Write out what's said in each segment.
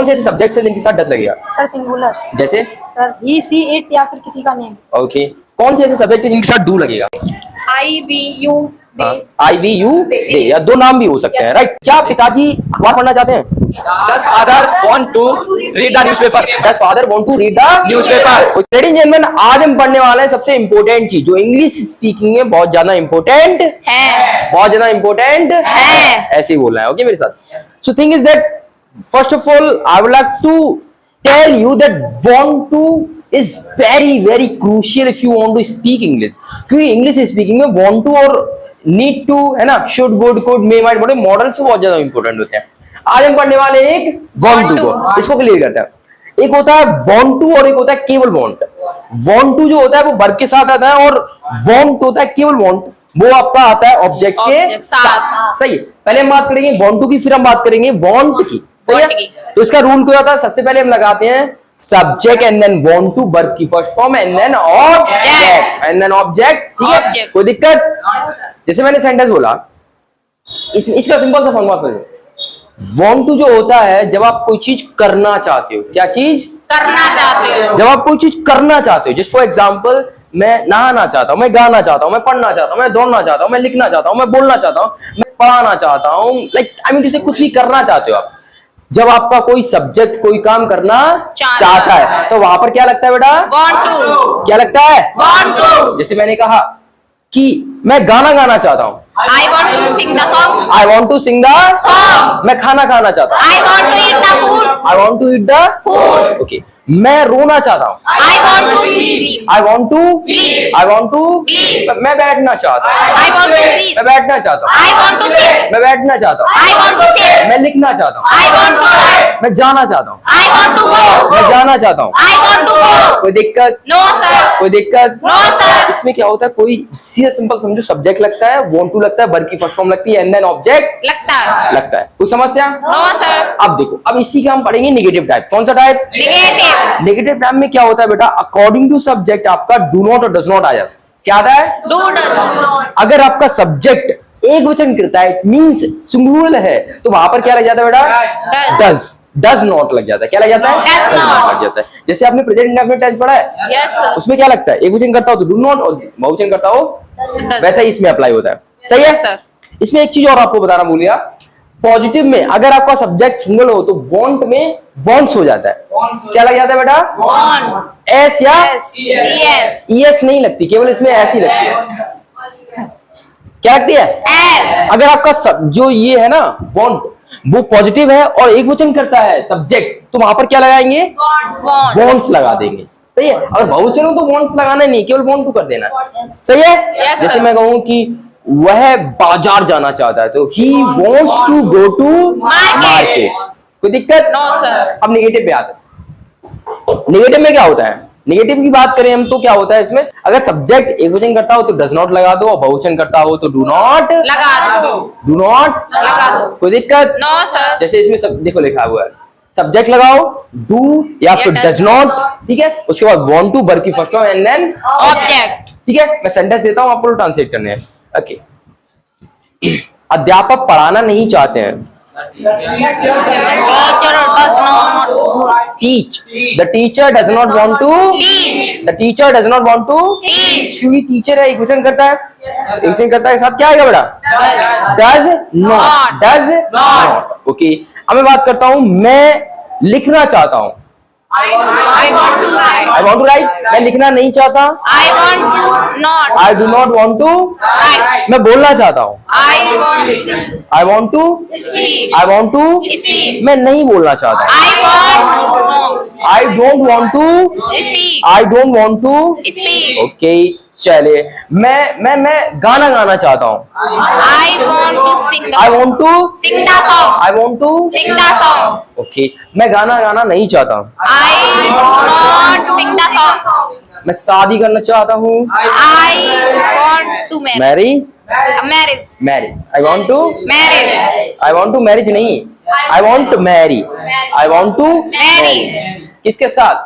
से ऐसे सब्जेक्ट है जिनके साथ डज लगेगा? Sir singular. जैसे सर ही सी इट या फिर किसी का नेम। ओके, कौन से ऐसे सब्जेक्ट है जिनके साथ डू लगेगा? I we you they. I we you they, या दो नाम भी हो सकते हैं, राइट? क्या पिताजी अखबार पढ़ना चाहते हैं? Does father want to read the newspaper? Does father want to read the newspaper? Ladies and gentlemen, आज हम पढ़ने वाले हैं सबसे इंपॉर्टेंट चीज जो इंग्लिश स्पीकिंग में बहुत ज्यादा इंपॉर्टेंट है, बहुत ज्यादा इंपॉर्टेंट है। ऐसे ही बोलना है, ओके मेरे साथ? So thing is that first of all I would like to tell you that want to is very very crucial if you want to speak English, क्योंकि इंग्लिश स्पीकिंग में want to और need to है ना, should, would, could, may, might, बड़े models बहुत ज्यादा important होते हैं। आज हम पढ़ने वाले हैं एक want to को, इसको क्लियर करते हैं। एक होता है want to और एक होता है केवल want। want to जो होता है वो वर्ब के साथ आता है और want होता है केवल want, वो आपका आता है ऑब्जेक्ट के साथ। सही है, पहले हम बात करेंगे want to की, फिर हम बात करेंगे want की। सही है, तो इसका रूल क्या होता है? सबसे पहले हम लगाते हैं subject and then want to, verb की first form and then object and then object. ठीक है, कोई दिक्कत? जैसे मैंने सेंटेंस बोला, इसका सिंपल सा फॉर्मूला फिर want to जो होता है जब आप कोई चीज करना चाहते हो। क्या चीज करना चाहते हो? जब आप कोई चीज करना चाहते हो, जस्ट फॉर एग्जांपल मैं नहाना चाहता हूं, मैं गाना चाहता हूं, मैं पढ़ना चाहता हूं, मैं दौड़ना चाहता हूं, मैं लिखना चाहता हूं, मैं बोलना चाहता हूं, मैं पढ़ाना चाहता हूं, लाइक आई मीन टू से कुछ भी करना चाहते हो आप। जब आपका कोई सब्जेक्ट कोई काम करना चाहता है तो वहां पर क्या लगता है बेटा? Want to। क्या लगता है? Want to। जैसे मैंने कहा कि मैं गाना गाना चाहता हूं, I want to sing the song। I want to sing the Song। मैं खाना खाना चाहता हूं, I want to eat the food। I want to eat the Food। Okay. मैं रोना चाहता हूं, I want to sleep। I want to Sleep। I want to Sleep। मैं बैठना चाहता हूं, I want to sleep। मैं बैठना चाहता हूं, I want to sit। मैं बैठना चाहता हूं, I want to sit। मैं लिखना चाहता हूं, I want to write। मैं जाना चाहता हूं, I want to go। मैं जाना चाहता हूं। I want to go। कोई दिक्कत? No sir। कोई दिक्कत? No sir। इसमें क्या होता है, कोई सीधा सिंपल समझो, सब्जेक्ट लगता है, want to लगता है, वर्ब की फर्स्ट फॉर्म लगती है एंड देन ऑब्जेक्ट लगता है। लगता है। कोई समस्या? No sir। अब देखो, अब इसी का हम पढ़ेंगे नेगेटिव टाइप। कौन सा टाइप? Negative। नेगेटिव टाइप में क्या होता है बेटा? अकॉर्डिंग टू सब्जेक्ट आपका डू नॉट और डज नॉट आ जाता है। क्या आता है? Do does not। अगर आपका सब्जेक्ट एक वचन करता है, इट मींस सिंगुलर है, तो वहां पर क्या लग जाता है बेटा? Does। डज नॉट लग जाता है। क्या लग जाता है? Does Does not। not लग जाता है। जैसे आपने प्रेजेंट इंडेफिनिट टेंस पढ़ा है, Yes sir। उसमें क्या लगता है? एक वचन करता हो तो डू नॉट और बहुवचन करता हो Does। वैसा ही इसमें अप्लाई होता है। सही है Yes, sir। इसमें एक चीज और आपको बताना भूल गया, पॉजिटिव में अगर आपका सब्जेक्ट सिंगल हो तो want में wants हो जाता है। क्या लग जाता है बेटा? Want। एस या Yes। ES नहीं लगती, केवल इसमें एस ही लगती है। क्या लगती है? S। अगर आपका जो ये है ना want, वो पॉजिटिव है और एक वचन करता है सब्जेक्ट, तो वहां पर क्या लगाएंगे? Want। wants लगा देंगे। सही है, अगर बहुवचन हो तो wants लगाना नहीं, केवल want to कर देना है। सही है? Yes, जैसे sir। मैं कहूं कि वह बाजार जाना चाहता है तो he wants to go to market। कोई दिक्कत? No sir। अब नेगेटिव पे आते हैं। नेगेटिव में क्या होता है? नेगेटिव की बात करें हम तो क्या होता है इसमें, अगर सब्जेक्ट एक वचन करता हो तो डज नॉट लगा दो और बहुवचन करता हो तो डू नॉट लगा दो। डू नॉट लगा दो। कोई दिक्कत? No sir। जैसे इसमें सब देखो लिखा हुआ है, सब्जेक्ट लगाओ डू या फिर does डज नॉट, ठीक है, उसके बाद वांट टू, वर्ब की first form and then Object। ठीक है। मैं सेंटेंस देता हूं, आपको ट्रांसलेट करने हैं। ओके, अध्यापक पढ़ाना नहीं चाहते हैं। Teacher does not teach, the teacher does not want to teach। The teacher does not want to Teach। क्योंकि टीचर है, एक वचन करता है, एक वचन करता है, साथ क्या आएगा बेटा? Does not, does not. Okay, अब मैं बात करता हूं, मैं लिखना चाहता हूं। I want to write। I want to write, मैं लिखना नहीं चाहता। I want not। I do not want to Write। मैं बोलना चाहता हूं। I want I want to speak। I want to Speak। मैं नहीं बोलना चाहता। I want no I don't want to speak। I don't want to Speak। Okay, चलिए, मैं गाना गाना चाहता हूं। I want to sing the I song। Want to Sing the song। I want to Sing the song। Okay, मैं गाना गाना नहीं चाहता हूं। I do not sing the song। मैं शादी करना चाहता हूं। I want to marry। Marry Marriage। Marry I want to Marriage। I want to marriage नहीं, I want to marry, I want to Marry। किसके साथ?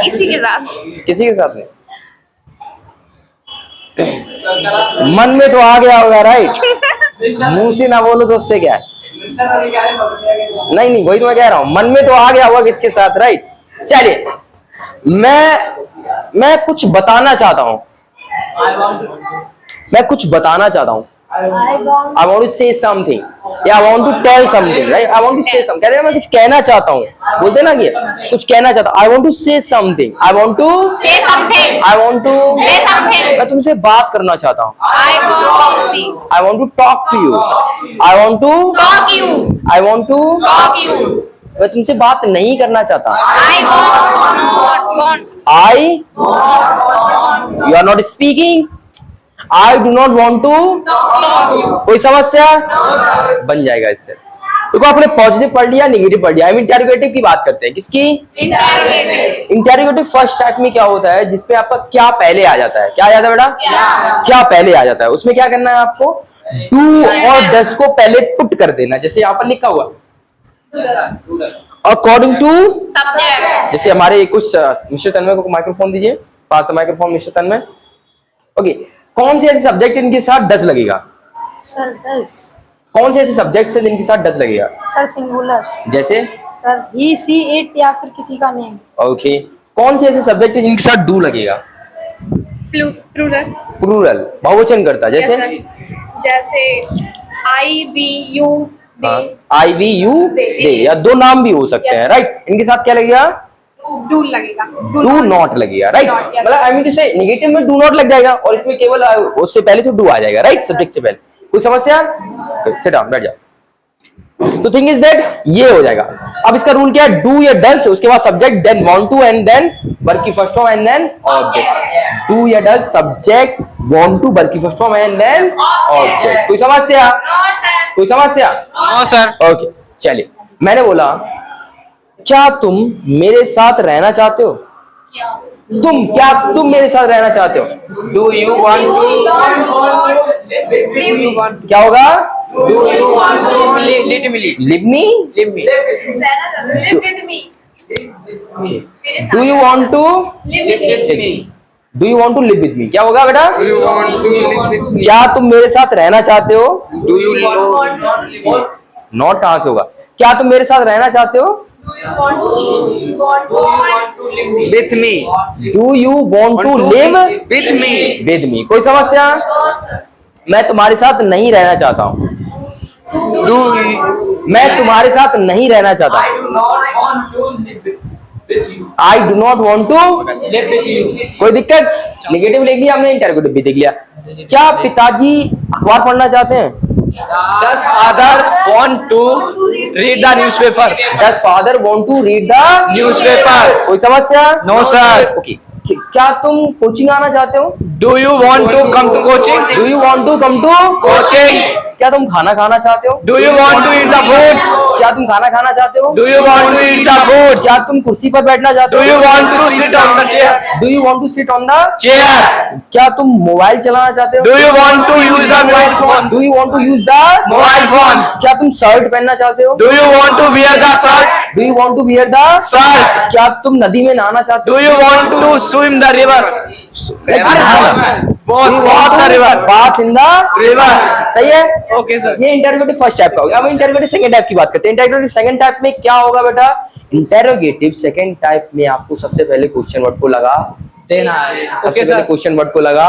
किसी के साथ। किसी के साथ नहीं, मन में तो आ गया होगा, राइट? मुंह से ना बोलो तो उससे क्या है? नहीं नहीं, वही तो मैं कह रहा हूँ, मन में तो आ गया होगा किसके साथ, राइट। चलिए, मैं कुछ बताना चाहता हूँ, मैं कुछ बताना चाहता हूँ। I want to say something, yeah, I want to tell something, right? I want to say something, कहते हैं मैं कुछ कहना चाहता हूँ, बोलते ना कि कुछ कहना चाहता हूँ। I want to say something, I want to Say something. I want to Say something. मैं तुमसे बात करना चाहता हूँ। I want to see. I want to talk to you, I want to Talk you. I want to Talk you. मैं तुमसे बात नहीं करना चाहता। I want. You are not speaking, I do not want to। कोई समस्या बन जाएगा इससे। देखो, आपने पॉजिटिव पढ़ लिया, नेगेटिव पढ़ लिया। इंटरोगेटिव की बात करते हैं, किसकी? Interrogative. इंटरोगेटिव फर्स्ट टाइप में क्या होता है, जिसपे आपका क्या पहले आ जाता है। क्या आ जाता है बेटा? क्या पहले आ जाता है। उसमें क्या करना है आपको, डू और डस को पहले पुट कर देना। जैसे यहाँ पर लिखा हुआ अकॉर्डिंग टू, Subject. जैसे हमारे कुछ मिस्टर तन्मय को माइक्रोफोन दीजिए, pass the microphone mister Tanmay. Okay, कौन से ऐसे सब्जेक्ट इनके साथ डस लगेगा? Sir does. कौन से ऐसे सब्जेक्ट से इनके साथ डस लगेगा? Sir singular. जैसे सर ही सी इट या फिर किसी का नेम। ओके, कौन से ऐसे सब्जेक्ट है जिनके साथ डू लगेगा? Plural. प्लूरल, बहुवचन करता, जैसे जैसे I V U they. I we you they, या दो नाम भी हो सकते हैं, राइट। इनके साथ क्या लगेगा? Do लगेगा. डू नॉट लगेगा, राइट। Not, yes. मतलब आई मीन टू से नेगेटिव में डू नॉट लग जाएगा और इसमें केवल उससे पहले तो डू आ जाएगा, राइट, सब्जेक्ट से पहले। कोई समस्या? सिट डाउन, बैठ जाओ। तो थिंग इज दैट ये हो जाएगा। अब इसका रूल क्या है? डू या डस, उसके बाद subject, then want to, and then verb की first form, and then object. Do या does, subject, want to, verb की first form, and then object. कोई समस्या? No sir. कोई समस्या? No sir. ओके, चलिए, मैंने बोला क्या तुम मेरे साथ रहना चाहते हो? क्या तुम मेरे साथ रहना चाहते हो? डू यू वांट क्या होगा? Do you want to live me? Live me? Live me. Live with me. Do you want to Live with me. Do you want to live with me? क्या होगा बेटा? Do you want to live with me? क्या तुम मेरे साथ रहना चाहते हो? Do you know? नॉट कहां से होगा? क्या तुम मेरे साथ रहना चाहते हो? With me. Do you want to live With me. With me? कोई समस्या? मैं तुम्हारे साथ नहीं रहना चाहता हूँ। Do you, मैं तुम्हारे साथ नहीं रहना चाहता। I do not want to. कोई दिक्कत? नेगेटिव लिख लिया हमने, इंटरोगेटिव भी देख लिया। क्या पिताजी अखबार पढ़ना चाहते हैं? Does father want to read the newspaper? Does father want to read the Newspaper. कोई समस्या? No sir. ओके, क्या तुम कोचिंग आना चाहते हो? Do you want to come to coaching? Do you want to come to Coaching. क्या तुम खाना खाना चाहते हो? Do you want to eat the food? क्या तुम खाना खाना चाहते हो? Do you want to eat the food? क्या तुम कुर्सी पर बैठना चाहते Do हो? you want to sit on the chair? Do you want to sit on the Chair. क्या तुम मोबाइल चलाना चाहते हो? Do you want to use the mobile phone? Do you want to use the Mobile phone. क्या तुम shirt पहनना चाहते हो? Do you want to wear the shirt? Do you want to wear the Shirt. क्या तुम नदी में नहाना चाहते हो? Do you want to swim the river? Both the river. बात इन द River. सही है? Okay sir. ये इंटरोगेटिव फर्स्ट टाइप का हो गया। अब इंटरोगेटिव सेकंड टाइप की बात करते हैं। इंटरोगेटिव सेकंड टाइप में क्या होगा बेटा? इंटरोगेटिव सेकंड टाइप में आपको सबसे पहले क्वेश्चन वर्ड को लगा देना। सबसे Okay पहले sir. क्वेश्चन वर्ड को लगा,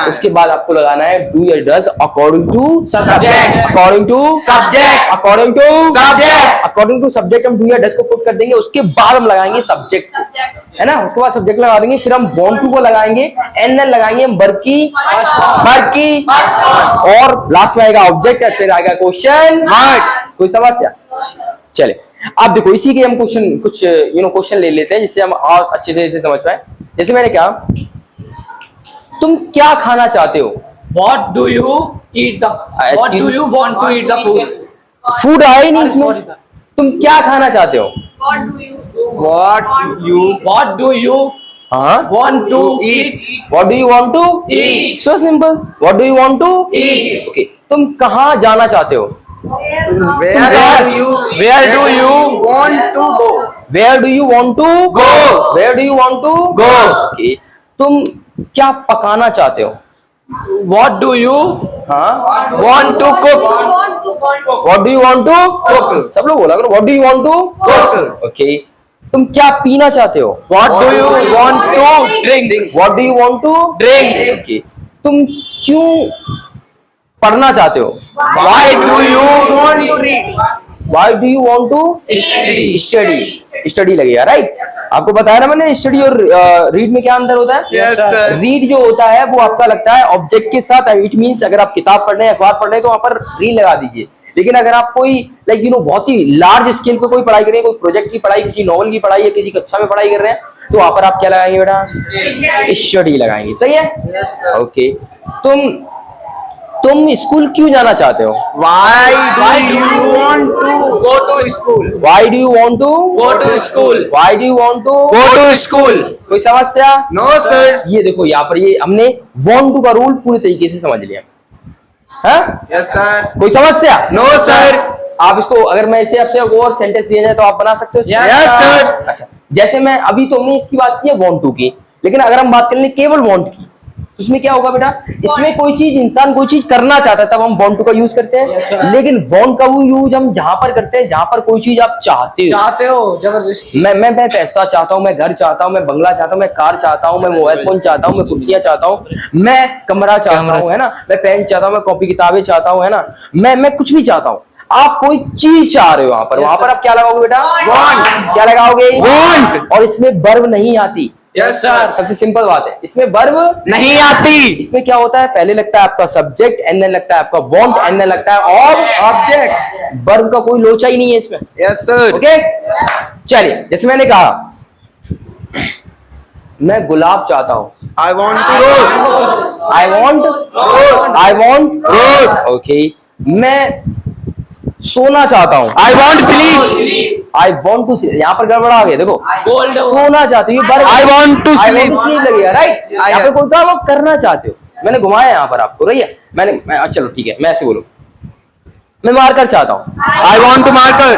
उसके बाद आपको लगाना है डू या does according to Subject. According to Subject. According to Subject. According to subject हम डू या डज को पुट कर देंगे, उसके बाद हम लगाएंगे सब्जेक्ट, है ना। उसके बाद सब्जेक्ट लगा देंगे, फिर हम वांट टू को लगाएंगे, एंड देन लगाएंगे वर्ब की और लास्ट में आएगा ऑब्जेक्ट, फिर आएगा क्वेश्चन मार्क। कोई समस्या? चले, अब देखो इसी के हम क्वेश्चन कुछ क्वेश्चन ले लेते हैं जिससे हम और अच्छे से इसे समझ पाए। जैसे मैंने कहा, तुम क्या खाना चाहते हो? What do you eat the? What excuse do me? you want to eat the food? Food आया ही नहीं Sorry, इसमें। sir. तुम क्या खाना चाहते हो? what you What do you हाँ, want to Eat. eat? What do you want to Eat. So simple. What do you want to Eat. Okay. तुम कहाँ जाना चाहते हो? where do you Where do you want to go? Where do you want to Go. Where do you want to Go. Okay. तुम क्या पकाना चाहते हो? What do you हाँ, want to cook? What do you want to cook, सब लोग बोला करो what do you want to cook. Okay, तुम क्या पीना चाहते हो? What do you want to drink? What do you want to Drink. Okay, तुम क्यों पढ़ना चाहते हो? Why do you want to read? Why do you want to Study. Study लगेगा, राइट? आपको बताया ना मैंने स्टडी और रीड में क्या अंतर होता है? Yes, sir. रीड जो होता है वो आपका लगता है ऑब्जेक्ट के साथ, इट मींस अगर आप किताब पढ़ रहे हैं, अखबार पढ़ रहे हैं तो वहां पर रीड लगा दीजिए। लेकिन अगर आप कोई लाइक बहुत ही लार्ज स्केल पे कोई पढ़ाई कर रहे हैं, कोई प्रोजेक्ट की पढ़ाई, किसी नॉवल की पढ़ाई या किसी कक्षा में पढ़ाई कर रहे हैं, तो वहां पर आप क्या लगाएंगे बेटा? स्टडी लगाएंगे, सही है? ओके, तुम स्कूल क्यों जाना चाहते हो? Why do you want to go to school? Why do you want to Go to school. Why do you want to go to school? कोई समस्या? No, sir. ये देखो यहाँ पर ये हमने वांट टू का रूल पूरी तरीके से समझ लिया। हाँ? Yes, sir. कोई समस्या? No, sir. आप इसको, अगर मैं इसे आपसे और सेंटेंस दिया जाए तो आप बना सकते हो? Yes, sir. अच्छा, जैसे मैं अभी तो हमने इसकी बात की है वांट टू की, लेकिन अगर हम बात कर लें केवल वांट की, तो उसमें क्या होगा बेटा? इसमें कोई चीज, इंसान कोई चीज करना चाहता है तब हम वांट टू का यूज करते हैं। Yes, sir. लेकिन वांट का वो यूज हम जहां पर करते हैं जहां पर कोई चीज आप चाहते हो। जबरदस्ती। मैं पैसा चाहता हूँ, मैं घर चाहता हूँ, मैं बंगला चाहता हूँ, मैं कार चाहता हूँ, मैं मोबाइल फोन चाहता हूँ, मैं कुर्सियां चाहता हूँ, मैं कमरा चाहता हूँ, है ना, मैं पेन चाहता हूँ, मैं कॉपी किताबें चाहता हूँ, है ना, मैं कुछ भी चाहता हूँ। आप कोई चीज चाह रहे हो वहां पर, वहां पर आप क्या लगाओगे बेटा? Want. क्या लगाओगे? Want. और इसमें वर्ब नहीं आती। Yes, sir. सबसे सिंपल बात है, इसमें वर्ब नहीं आती। इसमें क्या होता है? पहले लगता है आपका सब्जेक्ट, एंड देन लगता है आपका वांट, एंड देन लगता है और Object. वर्ब का कोई लोचा ही नहीं है इसमें। Yes, sir. ओके, चलिए, जैसे मैंने कहा मैं गुलाब चाहता हूं। I want to rose. I want Rose. I want Rose. Okay, मैं सोना चाहता हूं। I want sleep. I want to, यहाँ पर गड़बड़ा आ गया, देखो Gold. सोना चाहते हो, I want to sleep. sleep लगेगा, राइट? यहाँ पे कोई काम आप करना चाहते हो, मैंने घुमाया यहाँ पर आपको, रही है चलो ठीक है, मैं ऐसे बोलूं, मैं मार्कर चाहता हूँ। I want to marker.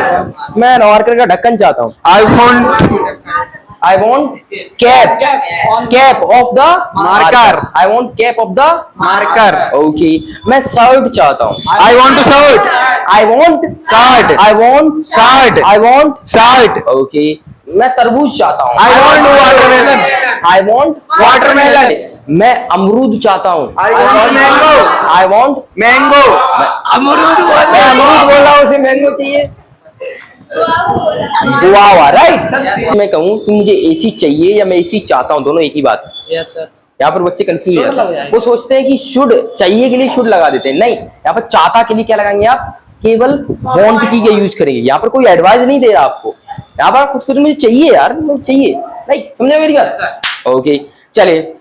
मैं मार्कर का ढक्कन चाहता हूँ। I want I want cap of the Marker. I want cap of the marker. Okay, मैं शर्ट चाहता हूँ। I want to shirt. I want Shirt. I want Shirt. I want Shirt. Okay, मैं तरबूज चाहता हूँ। I want watermelon. I want Watermelon. मैं अमरूद चाहता हूँ। I want mango. I want, Mango. अमरूद मैं अमरूद बोल रहा हूँ, उसे मैंगो चाहिए। वाह, राइट। मैं कहूँ कि मुझे एसी चाहिए या मैं एसी चाहता हूँ, दोनों एक ही बात है। Yes, sir. यहाँ पर बच्चे कंफ्यूज Should हैं, लग जाएगा। वो सोचते हैं कि शुड चाहिए के लिए शुड लगा देते हैं, नहीं, यहाँ पर चाहता के लिए क्या लगाएंगे आप? केवल वांट की क्या यूज करेंगे। यहाँ पर कोई एडवाइस नहीं दे रहा आपको, यहाँ पर खुद को मुझे चाहिए यार, मुझे चाहिए, नहीं समझे मेरी बात? ओके, चलिए,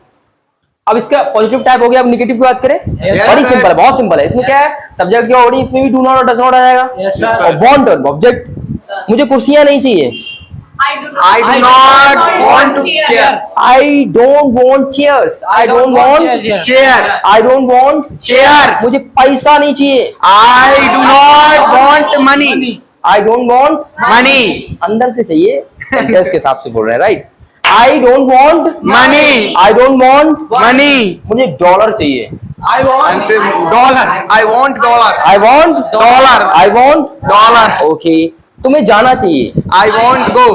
अब इसका पॉजिटिव टाइप हो गया, अब नेगेटिव की बात करें। Yes, बड़ी sir. सिंपल है, बहुत सिंपल है। इसमें क्या है? सब्जेक्ट की ऑडी, इसमें भी डू नॉट और डज नॉट आ जाएगा। Yes, sir. और वांट और ऑब्जेक्ट, मुझे कुर्सियां नहीं चाहिए। I do I do not want to chair. I don't want chairs, I don't want Chair. I don't want Chair. मुझे पैसा नहीं चाहिए। I do not want money. I don't want Money. अंदर से चाहिए, सेंटेंस के हिसाब से बोल रहे हैं, right? I don't want Money. I don't want Money. मुझे डॉलर चाहिए। I want. And dollar. I want dollar. I want Dollar. I want Dollar. Okay, तुम्हें जाना चाहिए। I want go.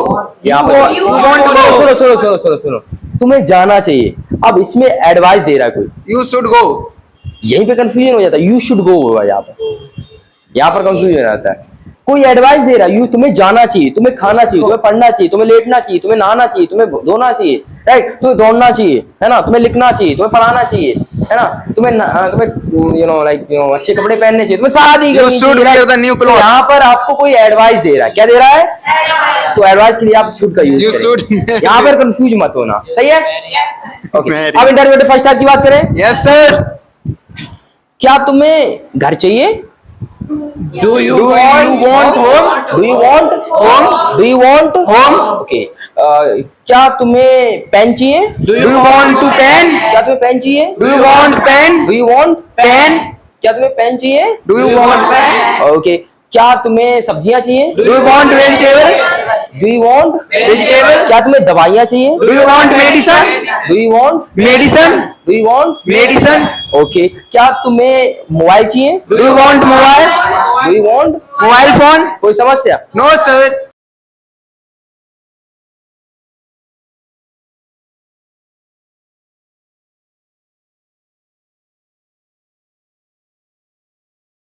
यहाँ पर You want to go. सुनो सुनो सुनो सुनो सुनो, तुम्हें जाना चाहिए। अब इसमें एडवाइस दे रहा है कोई, You should go. यहीं पे कंफ्यूजन हो जाता है। यू शुड गो होगा यहाँ पर कंफ्यूजन हो जाता है। कोई एडवाइस दे रहा है, यू तुम्हें जाना चाहिए, तुम्हें खाना चाहिए, तुम्हें पढ़ना चाहिए, तुम्हें लेटना चाहिए, तुम्हें नहाना चाहिए, तुम्हें धोना चाहिए, राइट? तुम्हें दौड़ना चाहिए, है ना, तुम्हें लिखना चाहिए, तुम्हें पढ़ाना चाहिए, है ना, तुम्हें लाइक अच्छे कपड़े पहनने चाहिए, तुम्हें शादी You करनी should चाहिए, wear right? the new तो clothes. यहाँ पर आपको कोई एडवाइस दे रहा है, क्या दे रहा है? तो एडवाइस के लिए आप शुड का यूज You should. यहाँ पर कंफ्यूज मत होना, सही है? Okay, Marry. अब इंटरव्यू फर्स्ट टाइप की बात करें। Yes, sir. क्या तुम्हें घर चाहिए? Do you Do you want home? Do you want Home? Do you want Home? Okay, क्या तुम्हें पेन चाहिए? Do you want to pen? क्या तुम्हें पेन चाहिए? Do you want pen? Do you want Pen? क्या तुम्हें पेन चाहिए? Do you want pen? Okay, क्या तुम्हें सब्जियां चाहिए? Do you want vegetable? Do you want Vegetable. क्या तुम्हें दवाइयाँ चाहिए? Do you want medicine? Do you want Medicine. Do you want Medicine. Okay क्या तुम्हें मोबाइल चाहिए? Do you want mobile? Do you want Mobile phone? कोई समस्या? No, sir.